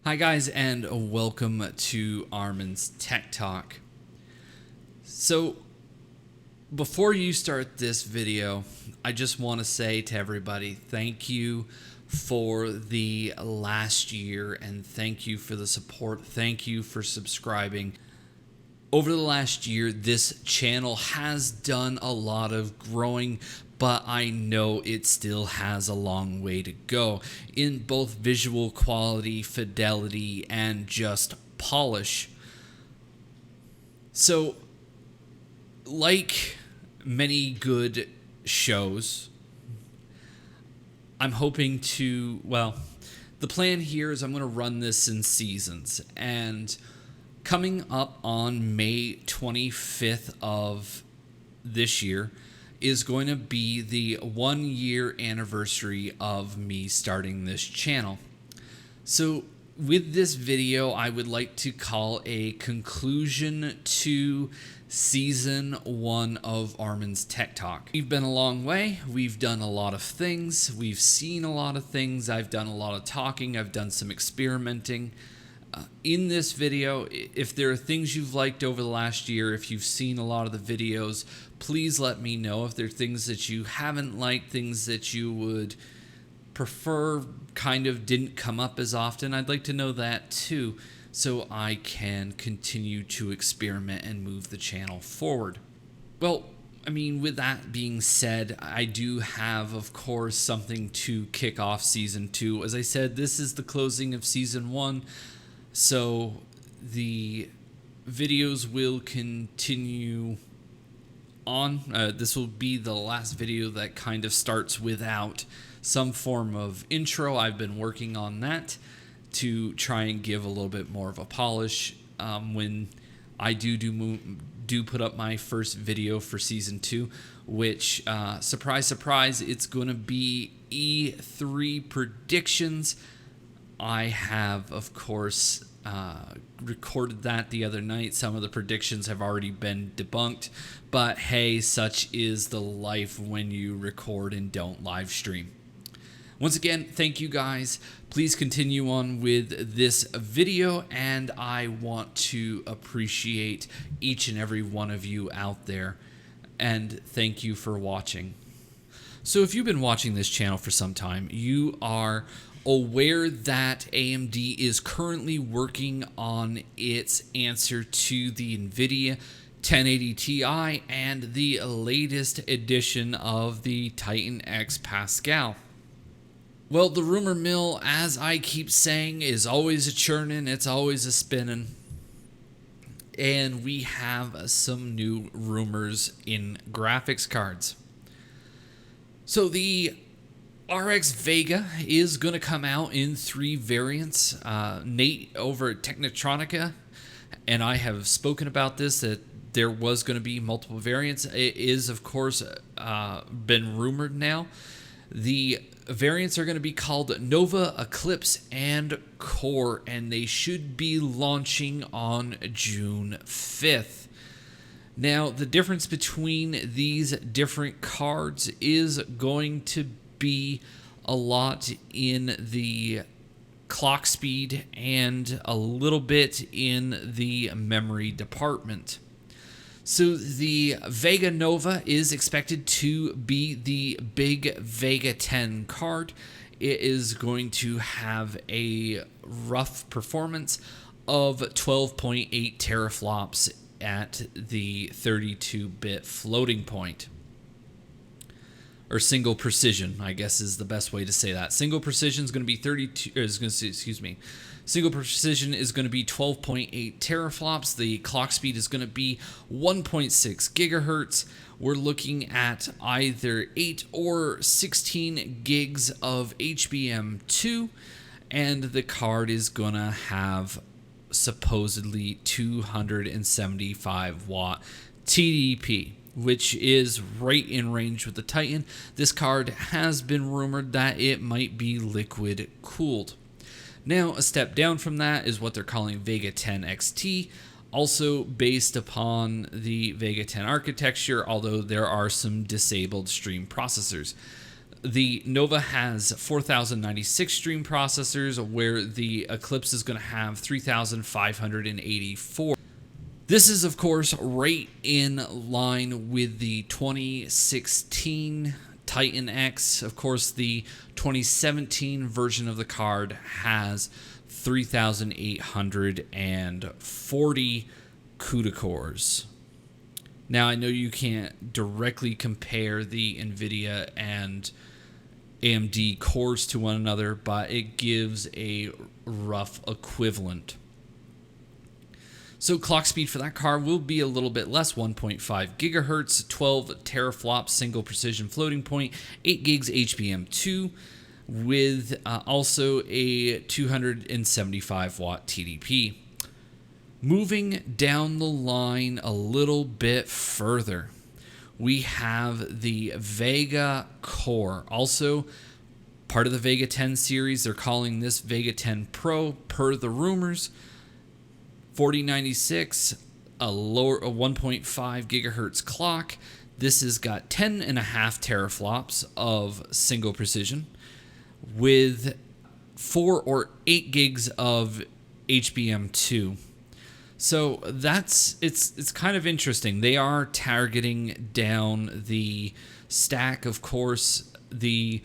Hi guys, and welcome to Armin's Tech Talk. So before you start this video, I just want to say to everybody, thank you for the last year and thank you for the support. Thank you for subscribing. Over the last year, this channel has done a lot of growing, but I know it still has a long way to go in both visual quality, fidelity, and just polish. So, like many good shows, I'm hoping to, the plan here is I'm going to run this in seasons, and coming up on May 25th of this year is going to be the 1 year anniversary of me starting this channel. So with this video, I would like to call a conclusion to season 1 of Armin's Tech Talk. We've been a long way. We've done a lot of things. We've seen a lot of things. I've done a lot of talking. I've done some experimenting. In this video, if there are things you've liked over the last year, if you've seen a lot of the videos, please let me know. If there are things that you haven't liked, things that you would prefer kind of didn't come up as often, I'd like to know that too, so I can continue to experiment and move the channel forward. Well, I mean, with that being said, I do have, of course, something to kick off Season 2. As I said, this is the closing of Season 1. So the videos will continue on. This will be the last video that kind of starts without some form of intro. I've been working on that to try and give a little bit more of a polish when I do put up my first video for Season 2, which, surprise, surprise, it's going to be E3 predictions. I have, of course, recorded that the other night. Some of the predictions have already been debunked, but hey, such is the life when you record and don't live stream. Once again, thank you guys. Please continue on with this video, and I want to appreciate each and every one of you out there, and thank you for watching. So if you've been watching this channel for some time, you are aware that AMD is currently working on its answer to the Nvidia 1080 Ti and the latest edition of the Titan X Pascal. Well, the rumor mill, as I keep saying, is always a churning, it's always a spinning. And we have some new rumors in graphics cards. So the RX Vega is going to come out in 3 variants. Nate over at Technotronica and I have spoken about this, that there was going to be multiple variants. It is, of course, been rumored now. The variants are going to be called Nova, Eclipse, and Core, and they should be launching on June 5th. Now, the difference between these different cards is going to be a lot in the clock speed and a little bit in the memory department. So the Vega Nova is expected to be the big Vega 10 card. It is going to have a rough performance of 12.8 teraflops at the 32-bit floating point. Or single precision, I guess is the best way to say that. Single precision is going to be Single precision is going to be 12.8 teraflops. The clock speed is going to be 1.6 gigahertz. We're looking at either 8 or 16 gigs of HBM2, and the card is going to have supposedly 275 watt TDP, which is right in range with the Titan. This card has been rumored that it might be liquid cooled. Now, a step down from that is what they're calling Vega 10 XT, also based upon the Vega 10 architecture, although there are some disabled stream processors. The Nova has 4096 stream processors, where the Eclipse is going to have 3584. This is, of course, right in line with the 2016 Titan X. Of course, the 2017 version of the card has 3840 CUDA cores. Now, I know you can't directly compare the Nvidia and AMD cores to one another, but it gives a rough equivalent. So clock speed for that card will be a little bit less, 1.5 gigahertz, 12 teraflops single precision floating point, 8 gigs HBM2, with also a 275 watt TDP. Moving down the line a little bit further, we have the Vega Core, also part of the Vega 10 series. They're calling this Vega 10 Pro per the rumors. 4096, a 1.5 gigahertz clock. This has got 10.5 teraflops of single precision with 4 or 8 gigs of HBM2. So it's kind of interesting. They are targeting down the stack. Of course, the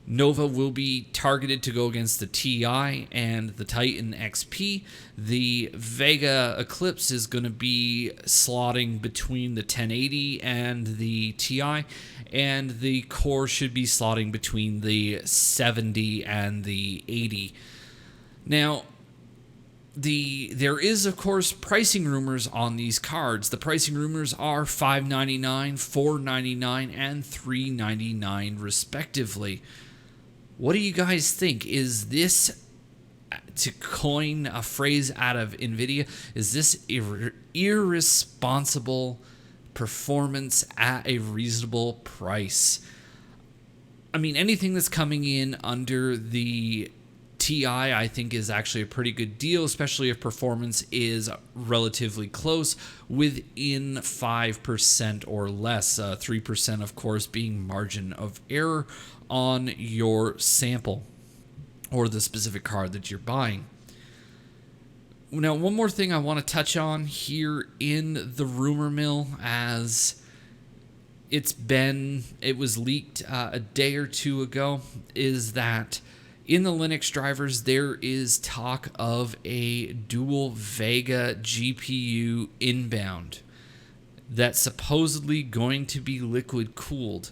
Nova will be targeted to go against the TI and the Titan XP. The Vega Eclipse is going to be slotting between the 1080 and the TI, and the Core should be slotting between the 70 and the 80. Now, there is, of course, pricing rumors on these cards. The pricing rumors are $599, $499, and $399 respectively. What do you guys think? Is this, to coin a phrase out of Nvidia, is this irresponsible performance at a reasonable price? I mean, anything that's coming in under the TI, I think, is actually a pretty good deal, especially if performance is relatively close, within 5% or less. 3%, of course, being margin of error on your sample or the specific card that you're buying. Now, one more thing I want to touch on here in the rumor mill, as it was leaked a day or two ago, is that in the Linux drivers, there is talk of a dual Vega GPU inbound that's supposedly going to be liquid cooled.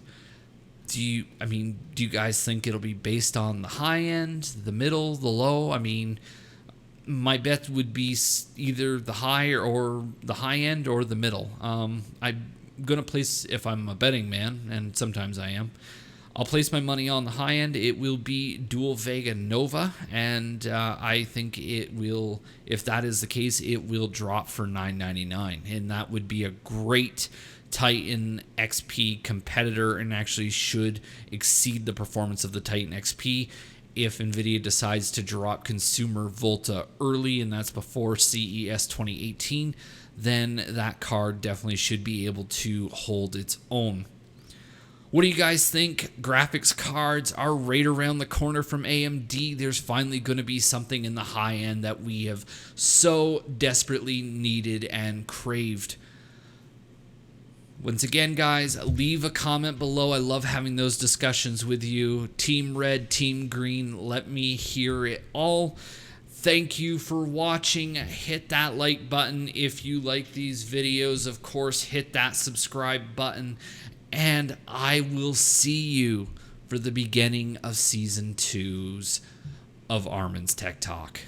Do you guys think it'll be based on the high end, the middle, the low? I mean, my bet would be either the high or the high end or the middle. I'm going to place, if I'm a betting man, and sometimes I am, I'll place my money on the high end. It will be dual Vega Nova, and I think it will, if that is the case, it will drop for $999, and that would be a great Titan XP competitor, and actually should exceed the performance of the Titan XP if Nvidia decides to drop consumer Volta early, and that's before CES 2018. Then that card definitely should be able to hold its own. What do you guys think? Graphics cards are right around the corner from AMD. There's finally going to be something in the high end that we have so desperately needed and craved. Once again, guys, leave a comment below. I love having those discussions with you. Team Red, Team Green, let me hear it all. Thank you for watching. Hit that like button if you like these videos. Of course, hit that subscribe button. And I will see you for the beginning of Season 2's of Armin's Tech Talk.